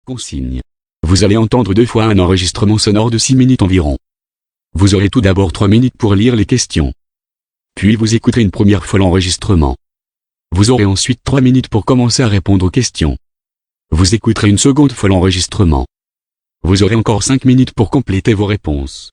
Consigne. Vous allez entendre 2 fois un enregistrement sonore de 6 minutes environ. Vous aurez tout d'abord 3 minutes pour lire les questions. Puis vous écouterez une première fois l'enregistrement. Vous aurez ensuite 3 minutes pour commencer à répondre aux questions. Vous écouterez une seconde fois l'enregistrement. Vous aurez encore 5 minutes pour compléter vos réponses.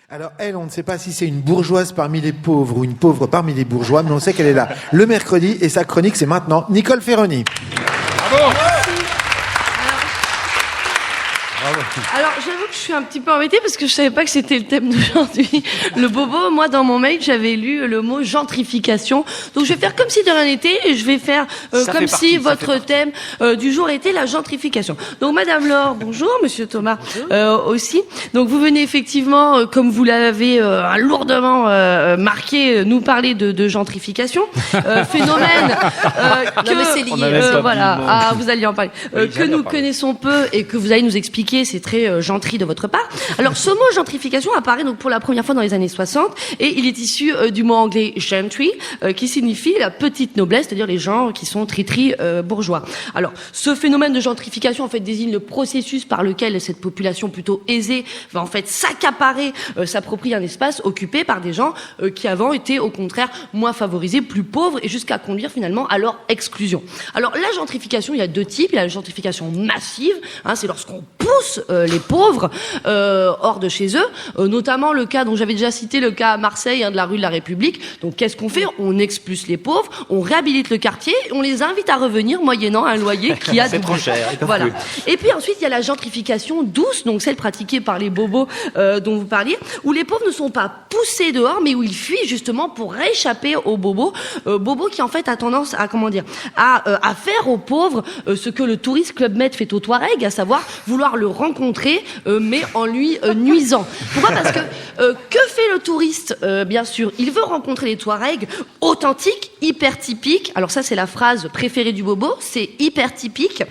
Alors elle, on ne sait pas si c'est une bourgeoise parmi les pauvres ou une pauvre parmi les bourgeois, mais on sait qu'elle est là le mercredi et sa chronique c'est maintenant. Nicole Ferroni. Bravo. Alors, j'avoue que je suis un petit peu embêtée parce que je savais pas que c'était le thème d'aujourd'hui. Le bobo, moi, dans mon mail, j'avais lu le mot gentrification. Donc, je vais faire comme si de rien n'était et je vais faire comme si votre thème du jour était la gentrification. Donc, Madame Laure, bonjour. Monsieur Thomas, aussi. Donc, vous venez effectivement, comme vous l'avez lourdement marqué, nous parler de gentrification. Phénomène que, voilà, vous alliez en parler. Que nous connaissons peu et que vous allez nous expliquer. C'est très gentil de votre part. Alors, ce mot gentrification apparaît donc pour la première fois dans les années 60 et il est issu du mot anglais gentry, qui signifie la petite noblesse, c'est-à-dire les gens qui sont tri-tri bourgeois. Alors, ce phénomène de gentrification en fait désigne le processus par lequel cette population plutôt aisée va en fait s'accaparer, s'approprier un espace occupé par des gens qui avant étaient au contraire moins favorisés, plus pauvres et jusqu'à conduire finalement à leur exclusion. Alors, la gentrification, il y a 2 types. Il y a la gentrification massive, c'est lorsqu'on pousse poussent les pauvres hors de chez eux, notamment le cas dont j'avais déjà cité, le cas à Marseille, de la rue de la République. Donc qu'est-ce qu'on fait? On expulse les pauvres, on réhabilite le quartier, on les invite à revenir moyennant un loyer qui a C'est trop cher. voilà. Et puis ensuite, il y a la gentrification douce, donc celle pratiquée par les bobos dont vous parliez, où les pauvres ne sont pas poussés dehors, mais où ils fuient justement pour rééchapper aux bobos. Bobos qui en fait a tendance à à faire aux pauvres ce que le Tourist Club Med fait au Touareg, à savoir vouloir le rencontrer, mais en lui nuisant. Pourquoi? Parce que fait le touriste? Bien sûr, il veut rencontrer les Touaregs authentiques, hyper typiques. Alors ça, c'est la phrase préférée du bobo, c'est hyper typique.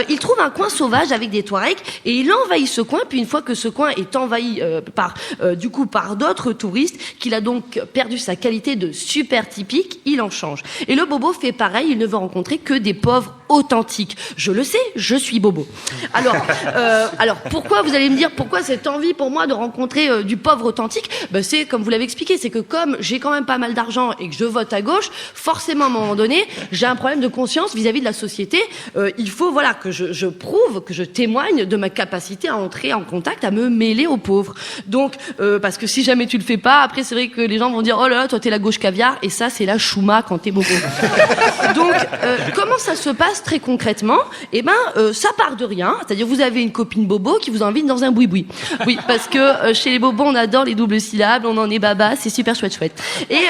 Il trouve un coin sauvage avec des Touaregs et il envahit ce coin. Puis une fois que ce coin est envahi par d'autres touristes, qu'il a donc perdu sa qualité de super typique, il en change. Et le bobo fait pareil, il ne veut rencontrer que des pauvres authentiques. Je le sais, je suis bobo. Alors pourquoi, vous allez me dire, pourquoi cette envie pour moi de rencontrer du pauvre authentique? C'est comme vous l'avez expliqué, c'est que comme j'ai quand même pas mal d'argent et que je vote à gauche, forcément à un moment donné, j'ai un problème de conscience vis-à-vis de la société. Il faut que je prouve, que je témoigne de ma capacité à entrer en contact, à me mêler aux pauvres. Donc, parce que si jamais tu le fais pas, après c'est vrai que les gens vont dire, oh là là, toi t'es la gauche caviar, et ça c'est la chouma quand t'es bobo. Donc, comment ça se passe très concrètement? Ça part de rien, c'est-à-dire vous avez une copine bobo qui vous invite dans un boui-boui. Oui, parce que chez les bobos on adore les doubles syllabes, on en est baba, c'est super chouette. Et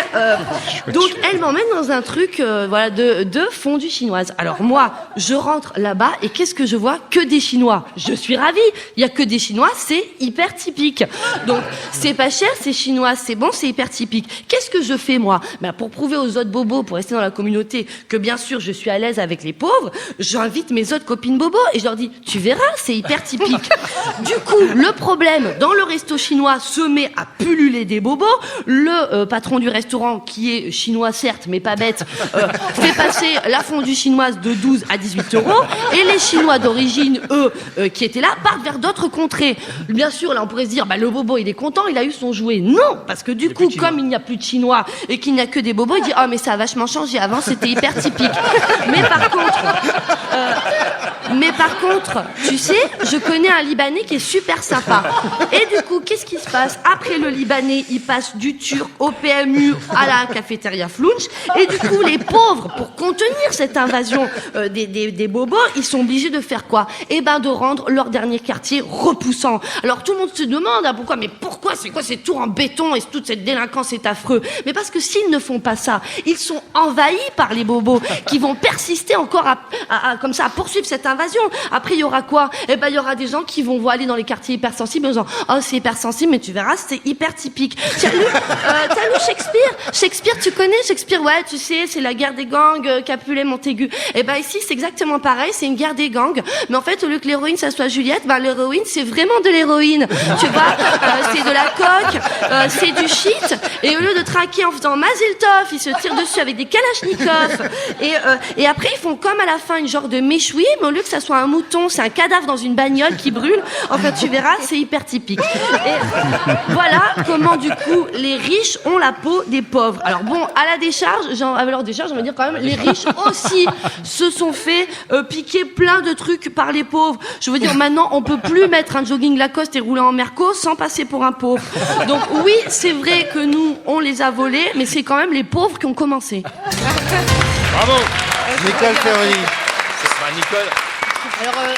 donc elle m'emmène dans un truc de fondue chinoise. Alors moi, je rentre là-bas et qu'est-ce que je vois? Que des Chinois. Je suis ravie. Il y a que des Chinois, c'est hyper typique. Donc c'est pas cher, c'est chinois, c'est bon, c'est hyper typique. Qu'est-ce que je fais moi? Pour prouver aux autres bobos, pour rester dans la communauté, que bien sûr je suis à l'aise avec les pauvres, j'invite mes autres copines bobos et je leur dis, tu verras, c'est hyper typique. Du coup, le problème dans le resto chinois se met à pulluler des bobos. Le patron du restaurant, qui est chinois certes, mais pas bête, fait passer la fondue chinoise de 12 à 18 euros. Et les Chinois d'origine, eux, qui étaient là, partent vers d'autres contrées. Bien sûr, là, on pourrait se dire, le bobo, il est content, il a eu son jouet. Non, parce que du coup, comme il n'y a plus de Chinois et qu'il n'y a que des bobos, il dit, oh, mais ça a vachement changé. Avant, c'était hyper typique. Mais par contre, tu sais, je connais un Libanais qui est super sympa. Et du coup, qu'est-ce qui se passe? Après le Libanais, il passe du Turc au PMU à la cafétéria Flounch. Et du coup, les pauvres, pour contenir cette invasion des bobos, ils sont obligés de faire quoi? De rendre leur dernier quartier repoussant. Alors tout le monde se demande pourquoi? Mais pourquoi? C'est quoi ces tours en béton et toute cette délinquance? C'est affreux. Mais parce que s'ils ne font pas ça, ils sont envahis par les bobos qui vont persister encore comme ça à poursuivre cette invasion. Après, il y aura quoi? Il y aura des gens qui vont aller dans les quartiers hypersensibles en disant, oh, c'est hypersensible, mais tu verras, c'est hyper typique. T'as lu Shakespeare, tu connais Shakespeare? Ouais, tu sais, c'est la guerre des gangs, Capulet, Montaigu. Ici, c'est exactement pareil, c'est une guerre des gangs. Mais en fait, au lieu que l'héroïne, ça soit Juliette, l'héroïne, c'est vraiment de l'héroïne. Tu vois, c'est de la coke, c'est du shit. Et au lieu de traquer en faisant Mazel Tov, ils se tirent dessus avec des kalachnikovs. Et après, ils font comme à la fin une genre de méchoui, mais au lieu que ça soit un mouton, c'est un cadavre dans une bagnole qui brûle. Enfin, tu verras, c'est hyper typique. Et voilà comment, du coup, les riches ont la peau des pauvres. Alors bon, à leur décharge, on va dire quand même, les riches aussi se sont fait piquer plein de trucs par les pauvres. Je veux dire, maintenant, on peut plus mettre un jogging Lacoste et rouler en Merco sans passer pour un pauvre. Donc oui, c'est vrai que nous, on les a volés, mais c'est quand même les pauvres qui ont commencé. Bravo. Nicole Ferroni. Nicole. Alors,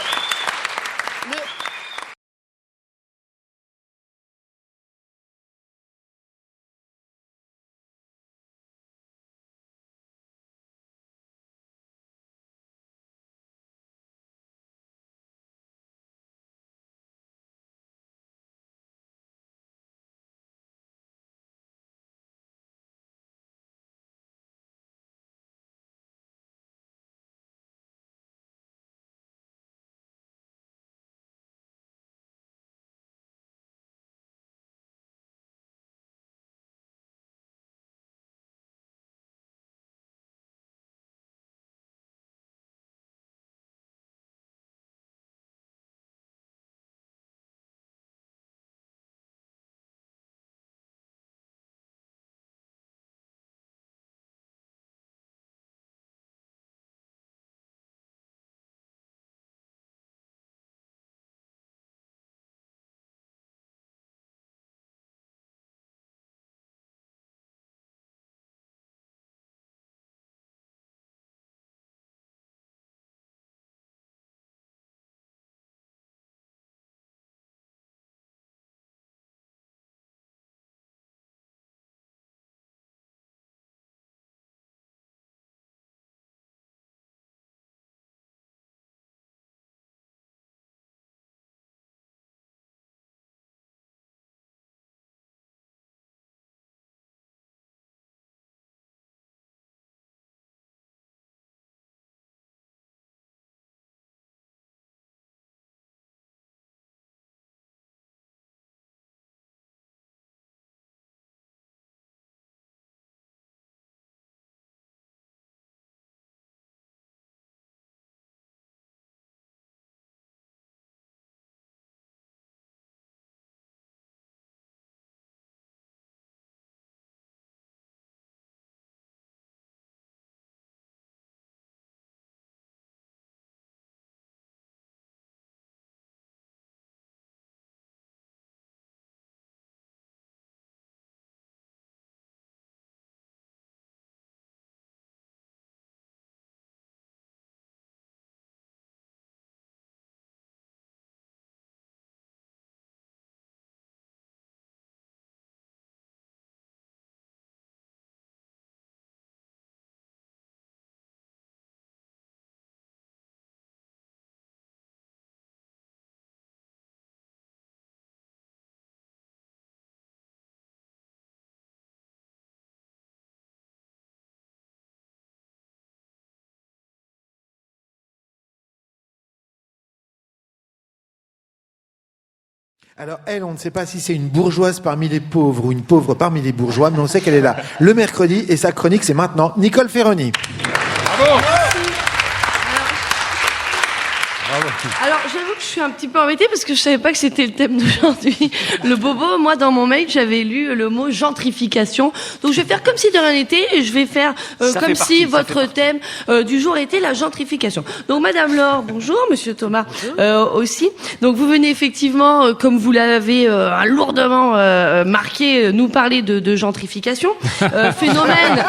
Alors elle, on ne sait pas si c'est une bourgeoise parmi les pauvres ou une pauvre parmi les bourgeois, mais on sait qu'elle est là le mercredi et sa chronique c'est maintenant Nicole Ferroni. Bravo. Alors, j'avoue que je suis un petit peu embêtée parce que je savais pas que c'était le thème d'aujourd'hui. Le bobo, moi, dans mon mail, j'avais lu le mot gentrification. Donc, je vais faire comme si de rien n'était et je vais faire comme si votre thème du jour était la gentrification. Donc, Madame Laure, bonjour. Monsieur Thomas, aussi. Donc, vous venez effectivement, comme vous l'avez lourdement marqué, nous parler de gentrification. Phénomène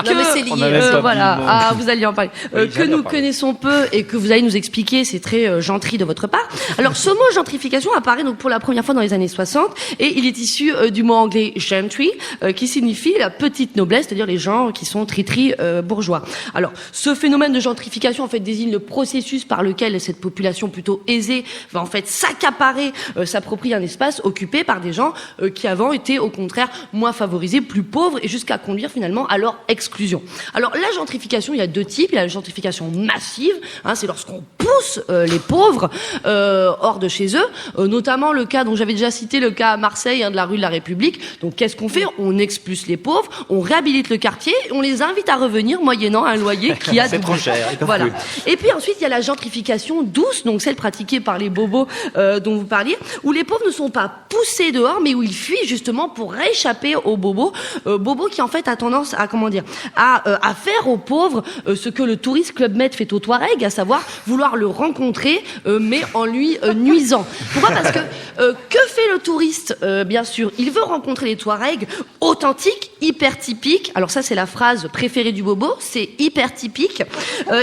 que, voilà, vous alliez en parler. Que nous connaissons peu et que vous allez nous expliquer. C'est très gentil de votre part. Alors, ce mot gentrification apparaît donc pour la première fois dans les années 60 et il est issu du mot anglais gentry, qui signifie la petite noblesse, c'est-à-dire les gens qui sont tri-tri bourgeois. Alors, ce phénomène de gentrification en fait désigne le processus par lequel cette population plutôt aisée va en fait s'accaparer, s'approprier un espace occupé par des gens qui avant étaient au contraire moins favorisés, plus pauvres et jusqu'à conduire finalement à leur exclusion. Alors, la gentrification, il y a deux types. Il y a la gentrification massive, c'est lorsqu'on pousse les pauvres hors de chez eux, notamment le cas dont j'avais déjà cité, le cas à Marseille, de la rue de la République. Donc qu'est-ce qu'on fait? On expulse les pauvres, on réhabilite le quartier, on les invite à revenir moyennant un loyer qui a c'est trop cher. Voilà. Et puis ensuite il y a la gentrification douce, donc celle pratiquée par les bobos dont vous parliez, où les pauvres ne sont pas poussés dehors, mais où ils fuient justement pour rééchapper aux bobos, bobos qui en fait a tendance à à faire aux pauvres ce que le Tourist Club Med fait aux Touaregs, à savoir vouloir le rencontrer, mais en lui nuisant. Pourquoi? Parce que fait le touriste? Bien sûr, il veut rencontrer les Touaregs authentiques, hyper typiques. Alors ça, c'est la phrase préférée du bobo, c'est hyper typique.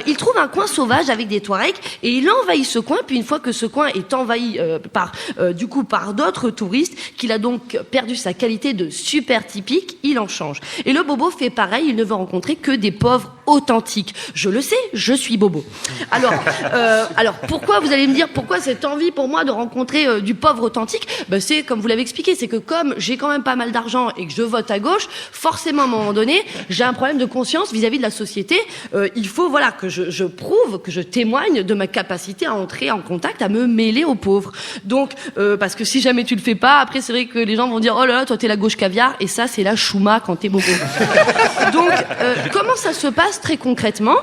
Il trouve un coin sauvage avec des Touaregs et il envahit ce coin. Puis une fois que ce coin est envahi par d'autres touristes, qu'il a donc perdu sa qualité de super typique, il en change. Et le bobo fait pareil, il ne veut rencontrer que des pauvres authentiques. Je le sais, je suis bobo. Alors pourquoi, vous allez me dire, pourquoi cette envie pour moi de rencontrer du pauvre authentique? C'est comme vous l'avez expliqué, c'est que comme j'ai quand même pas mal d'argent et que je vote à gauche, forcément à un moment donné, j'ai un problème de conscience vis-à-vis de la société. Il faut que je prouve, que je témoigne de ma capacité à entrer en contact, à me mêler aux pauvres. Donc, parce que si jamais tu le fais pas, après c'est vrai que les gens vont dire, oh là là, toi t'es la gauche caviar, et ça c'est la chouma quand t'es bobo. Donc, comment ça se passe très concrètement?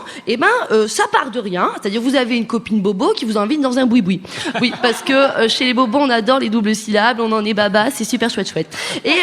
Ça part de rien, c'est-à-dire vous avez une copine bobo qui vous invite dans un boui-boui. Oui, parce que chez les bobos on adore les doubles syllabes, on en est baba, c'est super chouette. Et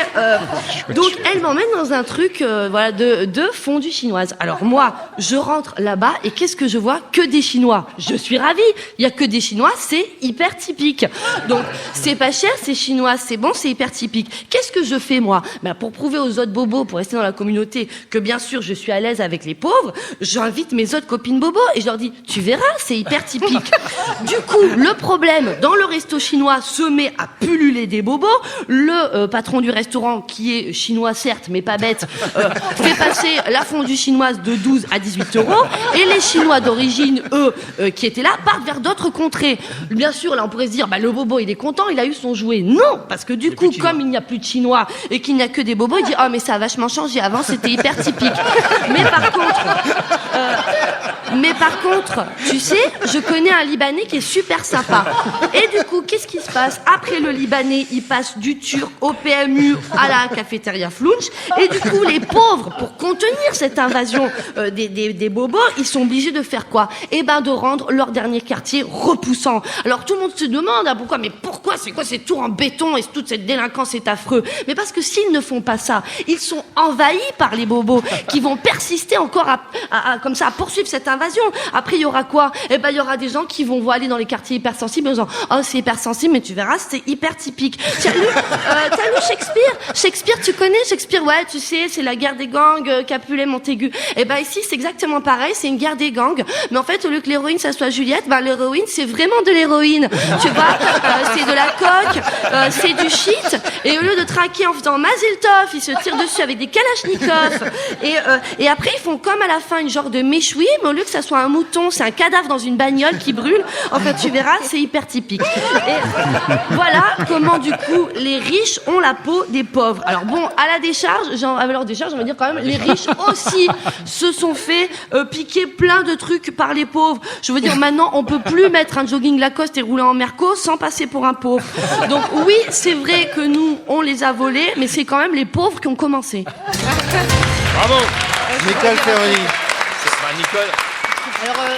donc elle m'emmène dans un truc de fondue chinoise. Alors moi, je rentre là-bas et qu'est-ce que je vois? Que des Chinois. Je suis ravie. Il y a que des Chinois, c'est hyper typique. Donc c'est pas cher, c'est chinois, c'est bon, c'est hyper typique. Qu'est-ce que je fais moi? Pour prouver aux autres bobos, pour rester dans la communauté, que bien sûr je suis à l'aise avec les pauvres, j'invite mes autres copines bobos et je leur dis, tu verras, c'est hyper typique. Du coup, le problème dans le resto chinois se met à pulluler des bobos. Le patron du restaurant, qui est chinois certes, mais pas bête, fait passer la fondue chinoise de 12 à 18 € et les Chinois d'origine, eux, qui étaient là, partent vers d'autres contrées. Bien sûr, là on pourrait se dire, le bobo il est content, il a eu son jouet. Non, parce que du coup, comme il n'y a plus de Chinois et qu'il n'y a que des bobos, il dit, oh mais ça a vachement changé, avant c'était hyper typique. Mais par contre, tu sais, je connais un Libanais qui est super sympa. Et du coup, qu'est-ce qui se passe? Après le Libanais, il passe du Turc au PMU à la cafétéria Flounch. Et du coup, les pauvres, pour contenir cette invasion des bobos, ils sont obligés de faire quoi? De rendre leur dernier quartier repoussant. Alors tout le monde se demande pourquoi c'est quoi ces tours en béton et toute cette délinquance, c'est affreux. Mais parce que s'ils ne font pas ça, ils sont envahis par les bobos qui vont persister encore à poursuivre cette invasion. Après, il y aura quoi? Il y aura des gens qui vont aller dans les quartiers hypersensibles en disant, oh, c'est hypersensible, mais tu verras, c'est hyper typique. T'as lu Shakespeare? Shakespeare, tu connais Shakespeare? Ouais, tu sais, c'est la guerre des gangs, Capulet, Montaigu. Ici, c'est exactement pareil, c'est une guerre des gangs. Mais en fait, au lieu que l'héroïne, ça soit Juliette, l'héroïne, c'est vraiment de l'héroïne. Tu vois, c'est de la coke, c'est du shit. Et au lieu de traquer en faisant Mazel Tov, ils se tirent dessus avec des kalachnikovs. Et après, ils font comme à la fin, une genre de méchoui, mais au lieu que ça soit un mouton, c'est un cadavre dans une bagnole. bagnole qui brûle. Enfin, tu verras, c'est hyper typique. Et voilà comment, du coup, les riches ont la peau des pauvres. Alors bon, à la décharge, on va dire quand même, les riches aussi se sont fait piquer plein de trucs par les pauvres. Je veux dire, maintenant, on peut plus mettre un jogging Lacoste et rouler en Merco sans passer pour un pauvre. Donc oui, c'est vrai que nous, on les a volés, mais c'est quand même les pauvres qui ont commencé. Bravo. Nicole Ferroni. Nicole. Alors,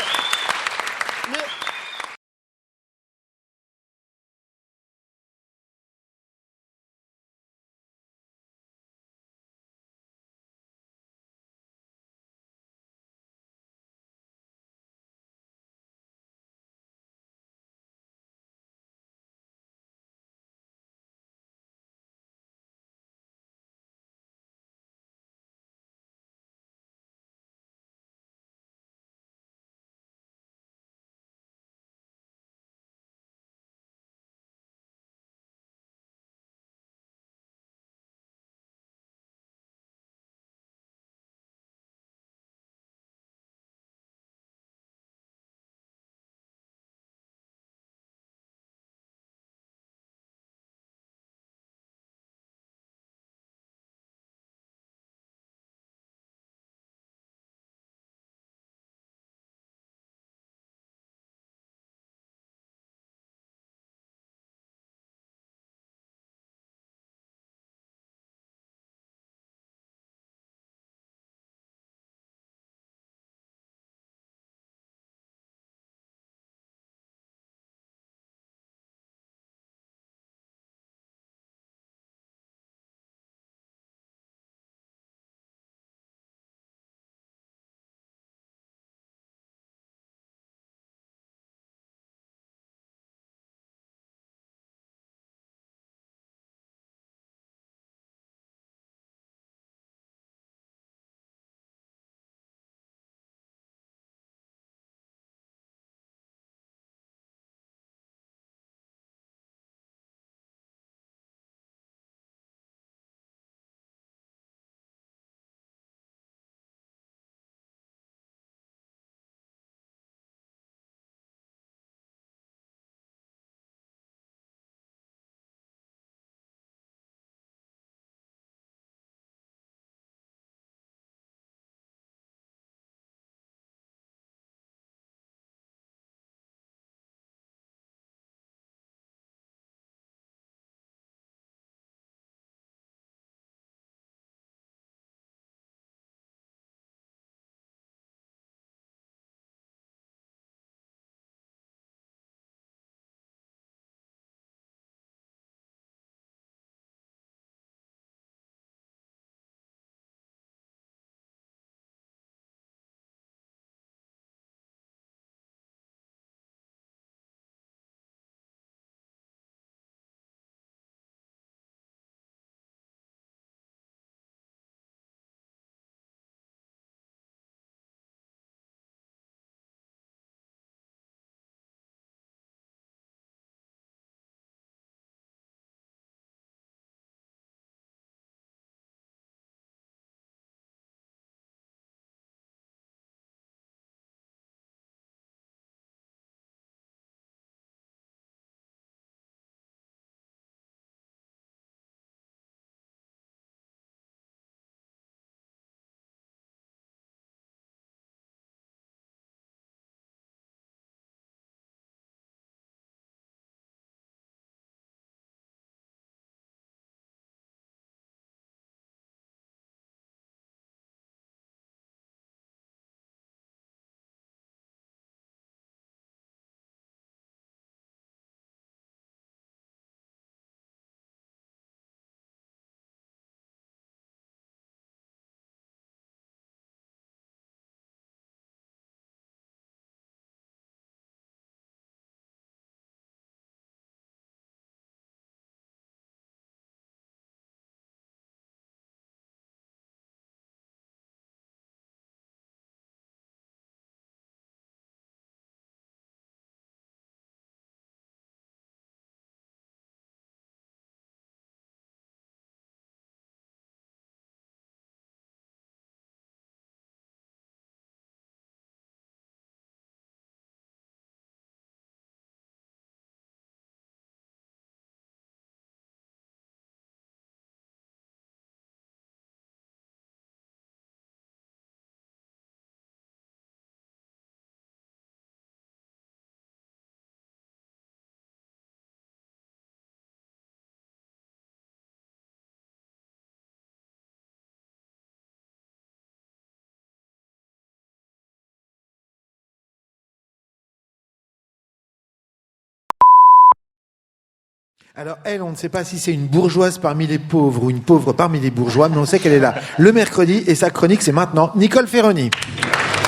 Alors elle, on ne sait pas si c'est une bourgeoise parmi les pauvres ou une pauvre parmi les bourgeois, mais on sait qu'elle est là le mercredi et sa chronique c'est maintenant Nicole Ferroni.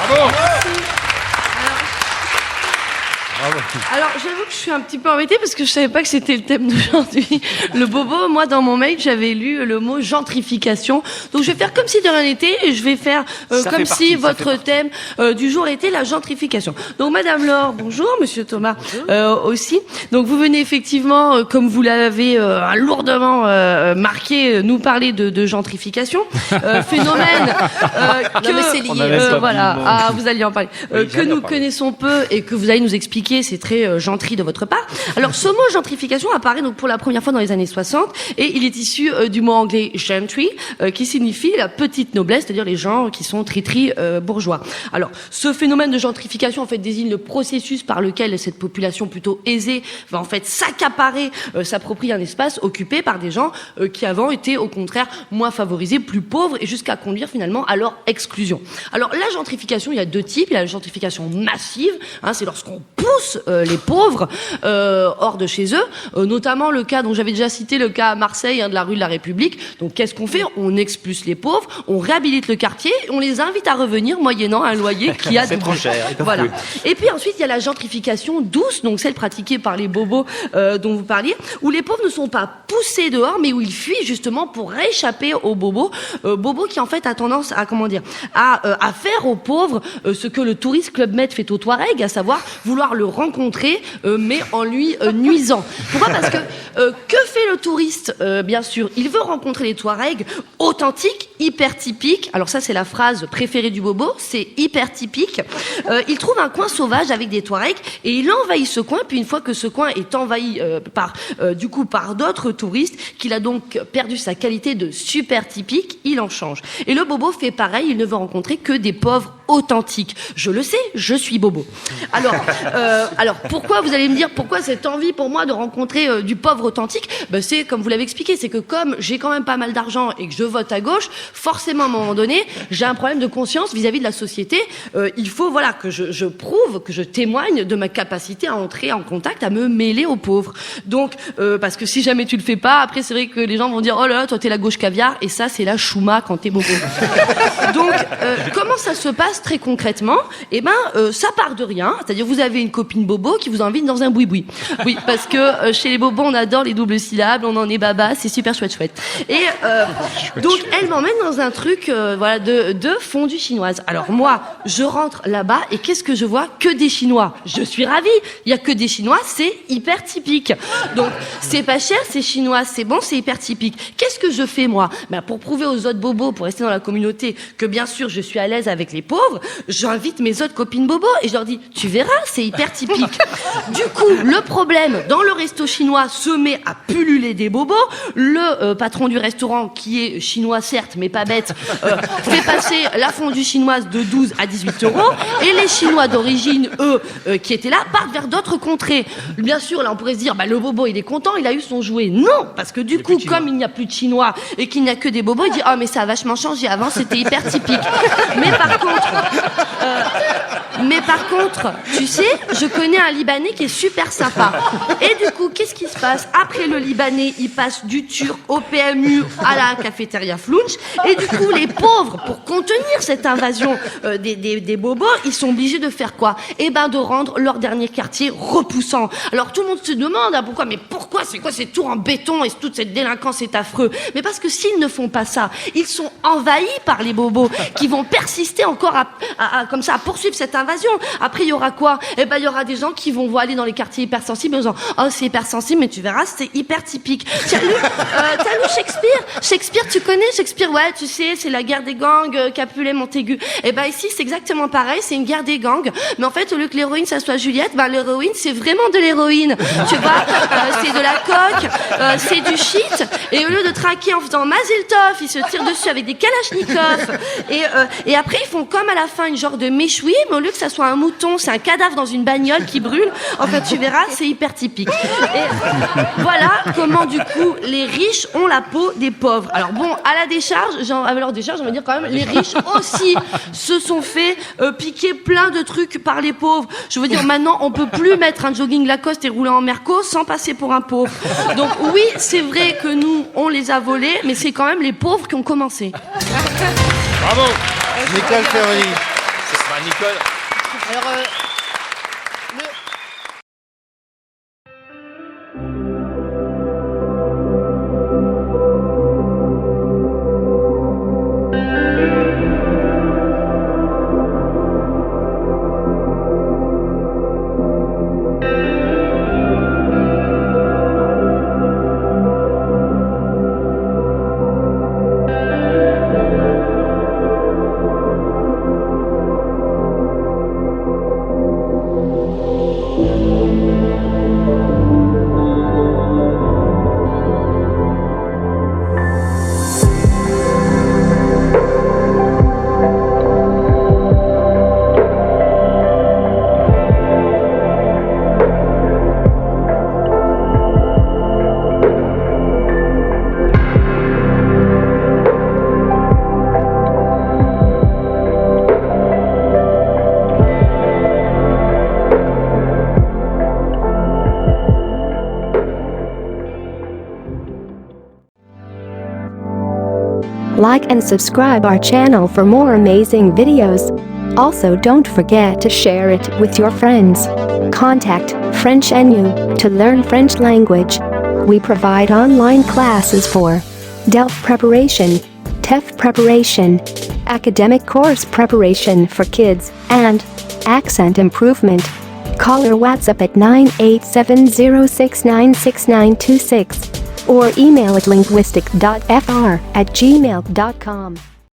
Bravo. Alors, j'avoue que je suis un petit peu embêtée parce que je savais pas que c'était le thème d'aujourd'hui. Le bobo, moi, dans mon mail, j'avais lu le mot gentrification. Donc, je vais faire comme si de rien n'était et je vais faire comme si votre thème du jour était la gentrification. Donc, Madame Laure, bonjour, Monsieur Thomas aussi. Donc, vous venez effectivement, comme vous l'avez lourdement marqué, nous parler de gentrification. Phénomène voilà, vous alliez en parler. Que nous connaissons peu et que vous allez nous expliquer. C'est très gentil de votre part. Alors, ce mot gentrification apparaît donc pour la première fois dans les années 60 et il est issu du mot anglais gentry, qui signifie la petite noblesse, c'est-à-dire les gens qui sont tri-tri bourgeois. Alors, ce phénomène de gentrification en fait désigne le processus par lequel cette population plutôt aisée va en fait s'accaparer, s'approprier un espace occupé par des gens qui avant étaient au contraire moins favorisés, plus pauvres et jusqu'à conduire finalement à leur exclusion. Alors, la gentrification, il y a deux types. Il y a la gentrification massive, c'est lorsqu'on pousse les pauvres hors de chez eux, notamment le cas dont j'avais déjà cité, le cas à Marseille, de la rue de la République. Donc qu'est-ce qu'on fait? On expulse les pauvres, on réhabilite le quartier, on les invite à revenir moyennant un loyer qui a c'est trop cher. Voilà. Et puis ensuite il y a la gentrification douce, donc celle pratiquée par les bobos dont vous parliez, où les pauvres ne sont pas poussés dehors, mais où ils fuient justement pour échapper aux bobos, bobos qui en fait a tendance à à faire aux pauvres ce que le touriste Club Med fait aux Touaregs, à savoir vouloir le rencontrer, mais en lui nuisant. Pourquoi? Parce que fait le touriste? Bien sûr, il veut rencontrer les Touaregs authentiques, hyper typiques. Alors ça, c'est la phrase préférée du bobo, c'est hyper typique. Il trouve un coin sauvage avec des Touaregs et il envahit ce coin. Puis une fois que ce coin est envahi par d'autres touristes, qu'il a donc perdu sa qualité de super typique, il en change. Et le bobo fait pareil, il ne veut rencontrer que des pauvres authentiques. Je le sais, je suis bobo. Alors pourquoi, vous allez me dire, pourquoi cette envie pour moi de rencontrer du pauvre authentique? C'est comme vous l'avez expliqué, c'est que comme j'ai quand même pas mal d'argent et que je vote à gauche, forcément à un moment donné, j'ai un problème de conscience vis-à-vis de la société. Il faut que je prouve, que je témoigne de ma capacité à entrer en contact, à me mêler aux pauvres. Donc, parce que si jamais tu le fais pas, après c'est vrai que les gens vont dire, oh là là, toi t'es la gauche caviar, et ça c'est la chouma quand t'es bobo. Donc, comment ça se passe très concrètement? Ça part de rien, c'est-à-dire vous avez une copine bobo qui vous invite dans un boui-boui. Oui, parce que chez les bobos, on adore les doubles syllabes, on en est baba, c'est super chouette. Et donc, elle m'emmène dans un truc de fondue chinoise. Alors moi, je rentre là-bas et qu'est-ce que je vois? Que des Chinois. Je suis ravie. Il y a que des Chinois, c'est hyper typique. Donc, c'est pas cher, c'est chinois, c'est bon, c'est hyper typique. Qu'est-ce que je fais, moi? Pour prouver aux autres bobos, pour rester dans la communauté, que bien sûr, je suis à l'aise avec les pauvres, j'invite mes autres copines bobos et je leur dis, tu verras, c'est hyper typique. Du coup, le problème, dans le resto chinois, se met à pulluler des bobos. Le patron du restaurant, qui est chinois certes, mais pas bête, fait passer la fondue chinoise de 12 à 18 euros. Et les Chinois d'origine, eux, qui étaient là, partent vers d'autres contrées. Bien sûr, là, on pourrait se dire, le bobo, il est content, il a eu son jouet. Non, parce que du coup, comme il n'y a plus de Chinois et qu'il n'y a que des bobos, il dit, oh, mais ça a vachement changé. Avant, c'était hyper typique. Mais par contre, tu sais, je connais un Libanais qui est super sympa. Et du coup, qu'est-ce qui se passe? Après le Libanais, il passe du Turc au PMU à la cafétéria Flounch. Et du coup, les pauvres, pour contenir cette invasion des bobos, ils sont obligés de faire quoi? De rendre leur dernier quartier repoussant. Alors tout le monde se demande pourquoi c'est quoi ces tours en béton et toute cette délinquance, c'est affreux. Mais parce que s'ils ne font pas ça, ils sont envahis par les bobos qui vont persister encore à poursuivre cette invasion. Après, il y aura quoi? Il y aura des gens qui vont aller dans les quartiers hypersensibles en disant, oh, c'est hypersensible, mais tu verras, c'est hyper typique. T'as lu Shakespeare, tu connais Shakespeare? Ouais, tu sais, c'est la guerre des gangs, Capulet, Montaigu. Ici, c'est exactement pareil, c'est une guerre des gangs. Mais en fait, au lieu que l'héroïne, ça soit Juliette, l'héroïne, c'est vraiment de l'héroïne. Tu vois, c'est de la coke, c'est du shit. Et au lieu de traquer en faisant Mazel Tov, ils se tirent dessus avec des kalachnikovs. Et après, ils font comme à la fin une genre de méchoui, mais au lieu que ça soit un mouton, c'est un cadavre dans une bagnole qui brûle. Enfin, tu verras, c'est hyper typique. Et voilà comment, du coup, les riches ont la peau des pauvres. Alors bon, à la décharge, on va dire quand même, les riches aussi se sont fait piquer plein de trucs par les pauvres. Je veux dire, maintenant, on peut plus mettre un jogging Lacoste et rouler en Merco sans passer pour un pauvre. Donc oui, c'est vrai que nous, on les a volés, mais c'est quand même les pauvres qui ont commencé. Bravo. Nicole Ferroni. Bah, Nicole. Alors, Like and subscribe our channel for more amazing videos. Also, don't forget to share it with your friends. Contact French NU to learn French language. We provide online classes for DELF preparation, TEF preparation, academic course preparation for kids, and accent improvement. Call or WhatsApp at 987069696 or email at linguistic.fr@gmail.com.